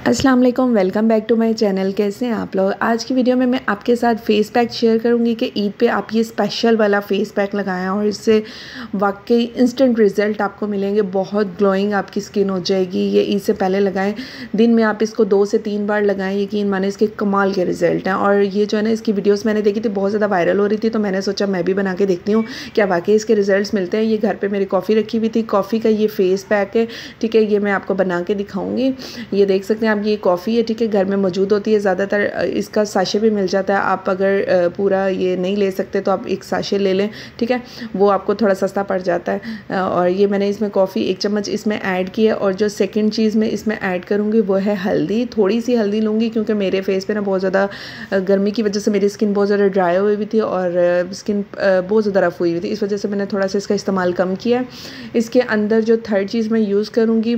अस्सलाम वालेकुम, welcome back to my channel. कैसे हैं आप लोग। आज की वीडियो में मैं आपके साथ फेस पैक शेयर करूंगी कि ईद पे आप ये स्पेशल वाला फेस पैक लगाएं और इससे वाकई इंस्टेंट रिज़ल्ट आपको मिलेंगे। बहुत ग्लोइंग आपकी स्किन हो जाएगी। ये ईद से पहले लगाएं, दिन में आप इसको 2 से 3 बार लगाएं, यकीन माने इसके कमाल के रिज़ल्ट हैं। और ये जो है ना, इसकी वीडियोज़ मैंने देखी थी, बहुत ज़्यादा वायरल हो रही थी, तो मैंने सोचा मैं भी बना के देखती हूँ क्या वाकई इसके रिज़ल्ट मिलते हैं। ये घर पर मेरी कॉफ़ी रखी हुई थी, कॉफ़ी का ये फेस पैक है, ठीक है। ये मैं आपको बना के दिखाऊँगी। ये देख सकते हैं आप, ये कॉफ़ी है, ठीक है, घर में मौजूद होती है। ज़्यादातर इसका साशे भी मिल जाता है। आप अगर पूरा ये नहीं ले सकते तो आप एक साशे ले लें, ठीक है, वो आपको थोड़ा सस्ता पड़ जाता है। और ये मैंने इसमें कॉफ़ी 1 चम्मच इसमें ऐड की है। और जो सेकंड चीज़ मैं इसमें ऐड करूँगी वो है हल्दी। थोड़ी सी हल्दी लूँगी क्योंकि मेरे फेस पे ना बहुत ज़्यादा गर्मी की वजह से मेरी स्किन बहुत ज़्यादा ड्राई हुई हुई थी और स्किन बहुत ज़्यादा रफ हुई हुई थी। इस वजह से मैंने थोड़ा सा इसका इस्तेमाल कम किया है। इसके अंदर जो थर्ड चीज़ मैं यूज़ करूँगी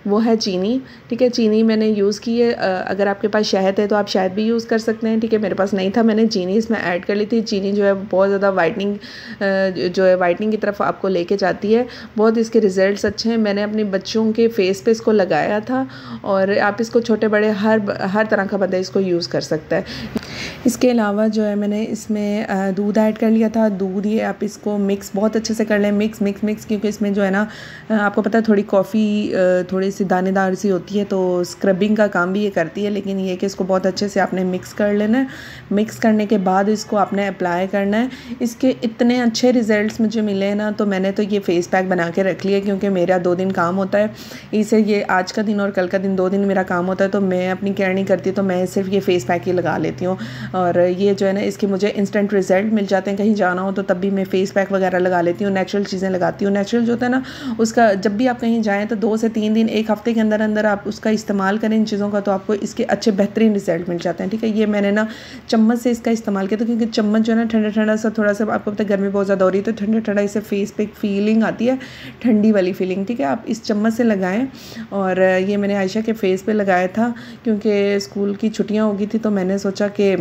वो है चीनी, ठीक है। चीनी मैंने यूज़ की है। अगर आपके पास शहद है तो आप शहद भी यूज़ कर सकते हैं, ठीक है। मेरे पास नहीं था, मैंने चीनी इसमें ऐड कर ली थी। चीनी जो है बहुत ज़्यादा वाइटनिंग जो है वाइटनिंग की तरफ आपको लेके जाती है। बहुत इसके रिज़ल्ट्स अच्छे हैं। मैंने अपने बच्चों के फेस पे इसको लगाया था और आप इसको छोटे बड़े हर तरह का बंदा इसको यूज़ कर सकता है। इसके अलावा जो है मैंने इसमें दूध ऐड कर लिया था। दूध ये आप इसको मिक्स बहुत अच्छे से कर लें, मिक्स क्योंकि इसमें जो है ना, आपको पता है थोड़ी कॉफ़ी थोड़ी सी दानेदार सी होती है, तो स्क्रबिंग का काम भी ये करती है। लेकिन ये कि इसको बहुत अच्छे से आपने मिक्स कर लेना है। मिक्स करने के बाद इसको आपने अप्लाई करना है। इसके इतने अच्छे रिज़ल्ट्स मुझे मिले हैं ना, तो मैंने तो ये फ़ेस पैक बना के रख लिया क्योंकि मेरा 2 दिन काम होता है। इसे ये आज का दिन और कल का दिन 2 दिन मेरा काम होता है, तो मैं अपनी केयर नहीं करती, तो मैं सिर्फ ये फ़ेस पैक ही लगा लेती हूँ। और ये जो है ना, इसके मुझे इंस्टेंट रिज़ल्ट मिल जाते हैं। कहीं जाना हो तो तब भी मैं फ़ेस पैक वगैरह लगा लेती हूँ। नेचुरल चीज़ें लगाती हूँ। नेचुरल जो होता है ना, उसका जब भी आप कहीं जाएँ तो 2 से 3 दिन, 1 हफ़्ते के अंदर अंदर आप उसका इस्तेमाल करें इन चीज़ों का, तो आपको इसके अच्छे बेहतरीन रिज़ल्ट मिल जाते हैं, ठीक है। ये मैंने ना चम्मच से इसका इस्तेमाल किया था क्योंकि चम्मच जो है ना ठंडा ठंडा सा, थोड़ा सा आपको पता है गर्मी बहुत ज़्यादा हो रही है, तो ठंडा ठंडा इससे फेस पे एक फीलिंग आती है, ठंडी वाली फीलिंग, ठीक है। आप इस चम्मच से लगाएं। और ये मैंने आयशा के फेस पे लगाया था क्योंकि स्कूल की छुट्टियाँ हो गई थी, तो मैंने सोचा कि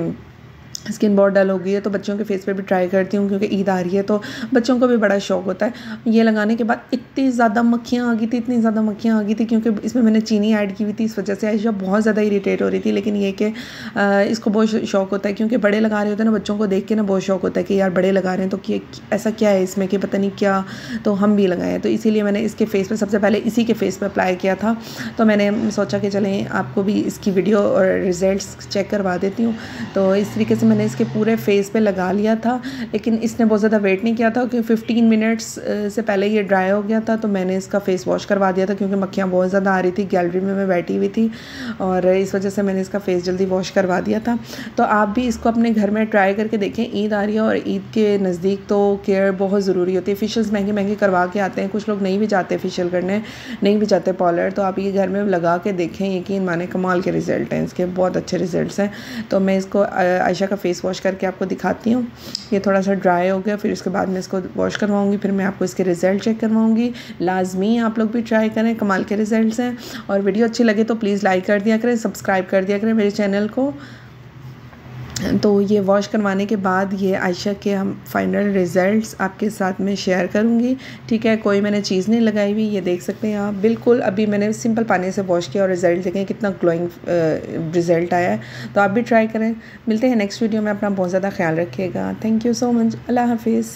स्किन बहुत डल हो गई है, तो बच्चों के फेस पे भी ट्राई करती हूँ क्योंकि ईद आ रही है तो बच्चों को भी बड़ा शौक होता है। ये लगाने के बाद इतनी ज़्यादा मक्खियाँ आ गई थी, इतनी ज़्यादा मक्खियाँ आ गई थी क्योंकि इसमें मैंने चीनी ऐड की हुई थी। इस वजह से आयशा बहुत ज़्यादा इरीटेट हो रही थी। लेकिन ये कि इसको बहुत शौक होता है क्योंकि बड़े लगा रहे होते हैं ना, बच्चों को देख के ना बहुत शौक होता है कि यार बड़े लगा रहे हैं तो ऐसा क्या है इसमें कि पता नहीं क्या, तो हम भी लगाएं। तो इसीलिए मैंने इसके फेस पे सबसे पहले इसी के फेस पे अप्लाई किया था। तो मैंने सोचा कि चलें आपको भी इसकी वीडियो और रिज़ल्ट्स चेक करवा देती हूँ। तो इस तरीके से मैंने इसके पूरे फेस पे लगा लिया था। लेकिन इसने बहुत ज़्यादा वेट नहीं किया था क्योंकि 15 मिनट्स से पहले ये ड्राई हो गया था, तो मैंने इसका फेस वॉश करवा दिया था क्योंकि मक्खियाँ बहुत ज़्यादा आ रही थी। गैलरी में मैं बैठी हुई थी और इस वजह से मैंने इसका फेस जल्दी वॉश करवा दिया था। तो आप भी इसको अपने घर में ट्राई करके देखें। ईद आ रही है और ईद के नज़दीक तो केयर बहुत ज़रूरी होती है। फेशियल्स महंगे महंगे करवा के आते हैं, कुछ लोग नहीं भी जाते फेशियल करने, नहीं भी जाते पार्लर, तो आप ये घर में लगा के देखें, यकीन माने कमाल के रिज़ल्ट हैं इसके, बहुत अच्छे रिज़ल्ट्स हैं। तो मैं इसको आयशा का फेस वॉश करके आपको दिखाती हूँ। ये थोड़ा सा ड्राई हो गया, फिर उसके बाद मैं इसको वॉश करवाऊँगी, फिर मैं आपको इसके रिज़ल्ट चेक करवाऊँगी। लाजमी आप लोग भी ट्राई करें, कमाल के रिज़ल्ट्स हैं। और वीडियो अच्छी लगे तो प्लीज़ लाइक कर दिया करें, सब्सक्राइब कर दिया करें मेरे चैनल को। तो ये वॉश करवाने के बाद ये आयशा के हम फाइनल रिज़ल्ट्स आपके साथ में शेयर करूँगी, ठीक है। कोई मैंने चीज़ नहीं लगाई हुई, ये देख सकते हैं आप। बिल्कुल अभी मैंने सिंपल पानी से वॉश किया और रिज़ल्ट देखें कितना ग्लोइंग रिज़ल्ट आया है। तो आप भी ट्राई करें। मिलते हैं नेक्स्ट वीडियो में। अपना बहुत ज़्यादा ख्याल रखिएगा। Thank you so much. अल्लाह हाफिज़।